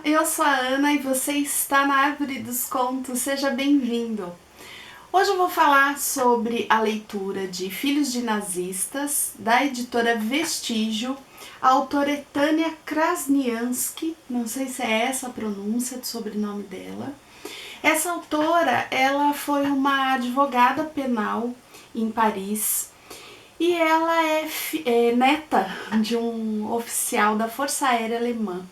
eu sou a Ana e você está na Árvore dos Contos, seja bem-vindo! Hoje eu vou falar sobre a leitura de Filhos de Nazistas, da editora Vestígio. A autora é Tânia Krasnianski, não sei se é essa a pronúncia do sobrenome dela. Essa autora, ela foi uma advogada penal em Paris e ela é neta de um oficial da Força Aérea Alemã.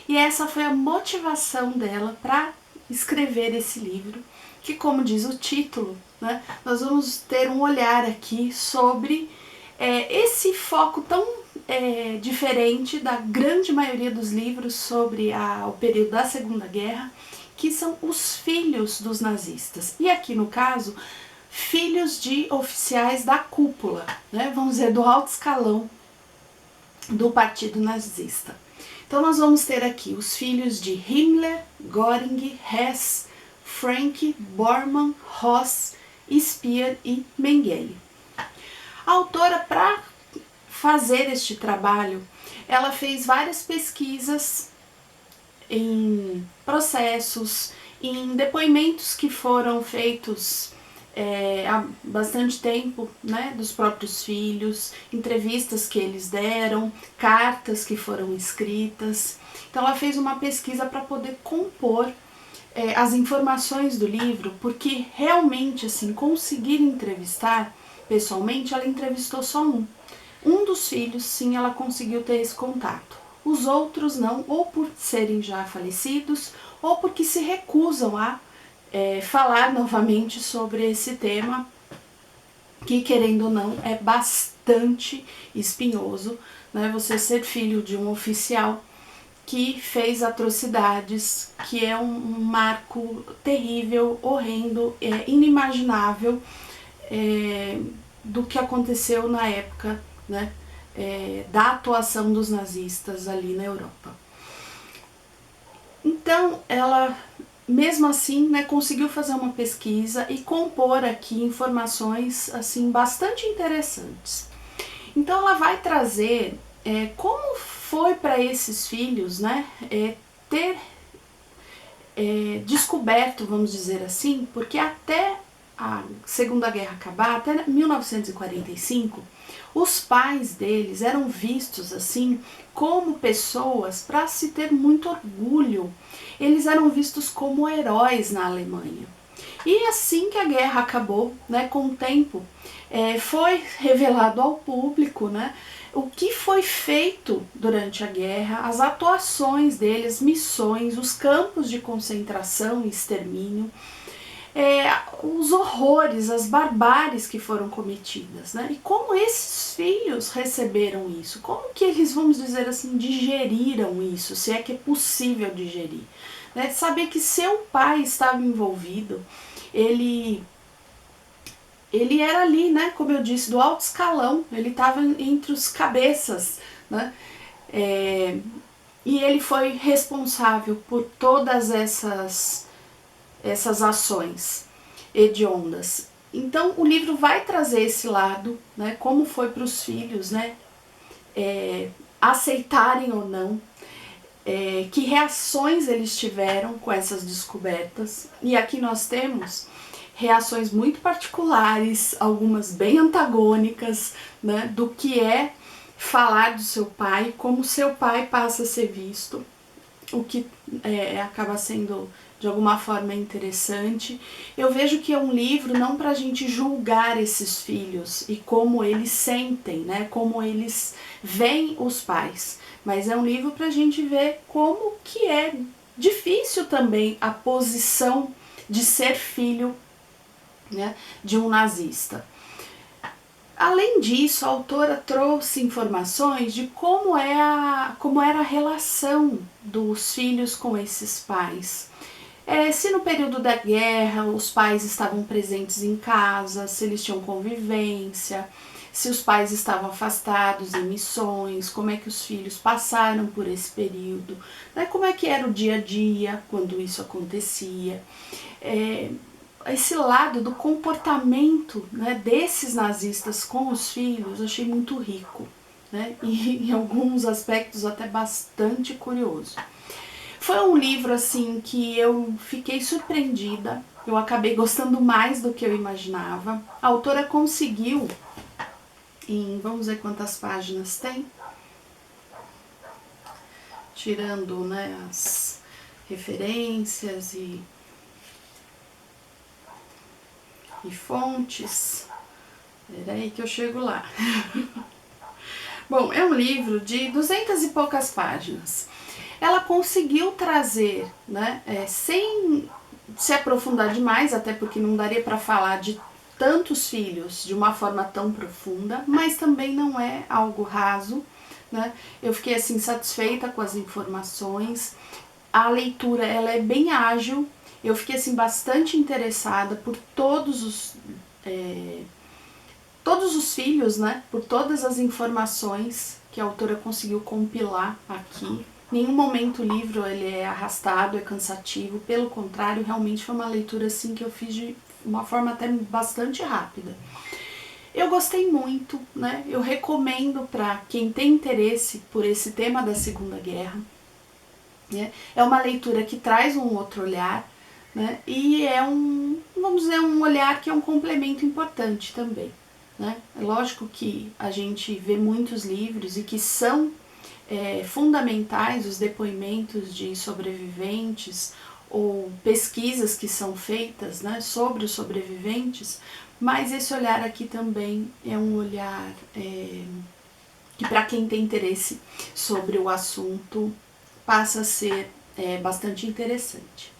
E essa foi a motivação dela para escrever esse livro, que, como diz o título, né, nós vamos ter um olhar aqui sobre esse foco tão diferente da grande maioria dos livros sobre o período da Segunda Guerra, que são os filhos dos nazistas. E aqui no caso, filhos de oficiais da cúpula, né, vamos dizer, do alto escalão do partido nazista. Então nós vamos ter aqui os filhos de Himmler, Göring, Hess, Frank, Bormann, Ross, Speer e Mengele. A autora, para fazer este trabalho, ela fez várias pesquisas em processos, em depoimentos que foram feitos há bastante tempo, né, dos próprios filhos, entrevistas que eles deram, cartas que foram escritas. Então ela fez uma pesquisa para poder compor as informações do livro, porque realmente, assim, conseguir entrevistar pessoalmente, ela entrevistou só um dos filhos, sim, ela conseguiu ter esse contato. Os outros não, ou por serem já falecidos, ou porque se recusam a falar novamente sobre esse tema, que, querendo ou não, é bastante espinhoso, né? Você ser filho de um oficial que fez atrocidades, que é um marco terrível, horrendo, inimaginável do que aconteceu na época, né, da atuação dos nazistas ali na Europa. Então, ela, mesmo assim, né, conseguiu fazer uma pesquisa e compor aqui informações assim bastante interessantes. Então, ela vai trazer como foi para esses filhos, né, ter descoberto, vamos dizer assim, porque até a Segunda Guerra acabar, até 1945, os pais deles eram vistos assim como pessoas para se ter muito orgulho. Eles eram vistos como heróis na Alemanha. E assim que a guerra acabou, né, com o tempo, foi revelado ao público, né, o que foi feito durante a guerra, as atuações deles, missões, os campos de concentração e extermínio, os horrores, as barbáries que foram cometidas, né? E como esses filhos receberam isso, como que eles, vamos dizer assim, digeriram isso, se é que é possível digerir, né? Saber que seu pai estava envolvido, ele era ali, né, como eu disse, do alto escalão, ele estava entre os cabeças, né, e ele foi responsável por todas essas ações hediondas. Então o livro vai trazer esse lado, né, como foi para os filhos, né, aceitarem ou não, que reações eles tiveram com essas descobertas. E aqui nós temos reações muito particulares, algumas bem antagônicas, né, do que é falar do seu pai, como seu pai passa a ser visto, o que acaba sendo de alguma forma interessante. Eu vejo que é um livro não para a gente julgar esses filhos e como eles sentem, né, como eles veem os pais, mas é um livro para a gente ver como que é difícil também a posição de ser filho, né, de um nazista. Além disso, a autora trouxe informações de como era a relação dos filhos com esses pais. Se no período da guerra os pais estavam presentes em casa, se eles tinham convivência, se os pais estavam afastados em missões, como é que os filhos passaram por esse período, né, como é que era o dia a dia quando isso acontecia. Esse lado do comportamento, né, desses nazistas com os filhos, achei muito rico, né, e em alguns aspectos até bastante curioso. Foi um livro assim que eu fiquei surpreendida, eu acabei gostando mais do que eu imaginava. A autora conseguiu, vamos ver quantas páginas tem, tirando, né, as referências e fontes. Peraí que eu chego lá. Bom, é um livro de 200 e poucas páginas. Ela conseguiu trazer, né, sem se aprofundar demais, até porque não daria para falar de tantos filhos de uma forma tão profunda, mas também não é algo raso, né? Eu fiquei assim satisfeita com as informações. A leitura, ela é bem ágil. Eu fiquei assim bastante interessada por todos os filhos, né? Por todas as informações que a autora conseguiu compilar aqui. Nenhum momento o livro ele é arrastado, é cansativo, pelo contrário, realmente foi uma leitura assim que eu fiz de uma forma até bastante rápida. Eu gostei muito, né? Eu recomendo para quem tem interesse por esse tema da Segunda Guerra. Né? É uma leitura que traz um outro olhar, né? E é vamos dizer, um olhar que é um complemento importante também. Né? É lógico que a gente vê muitos livros e que são fundamentais os depoimentos de sobreviventes ou pesquisas que são feitas, né, sobre os sobreviventes, mas esse olhar aqui também é um olhar que, para quem tem interesse sobre o assunto, passa a ser bastante interessante.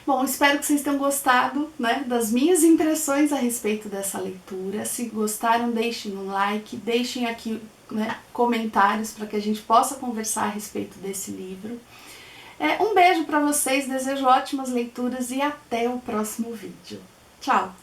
Bom, espero que vocês tenham gostado, né, das minhas impressões a respeito dessa leitura. Se gostaram, deixem um like, deixem aqui, né, comentários para que a gente possa conversar a respeito desse livro. Um beijo para vocês, desejo ótimas leituras e até o próximo vídeo. Tchau!